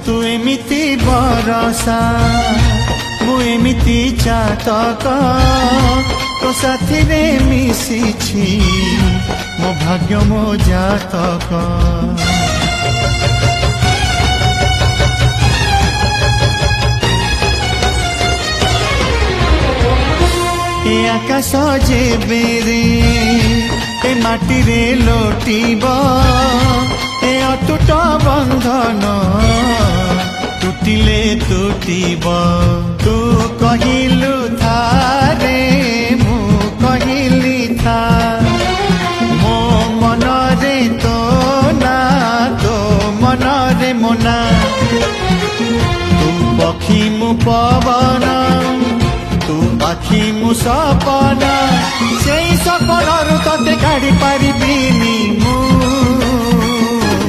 तू एमिति बरसा मु एमिति चातक तो साथी रे मिशिछि मो भाग्य मो जातक ए आकाश जेबेरे ए माटी रे लोटिब ए अटूट बंधन टूटिले टूटिब तू कहिलु थारे मु कहिली था मो मन रे तो ना तो मन रे मोना तू पक्षी मु पवन तू आखि मु सपना से सपन तते काढ़ी पारि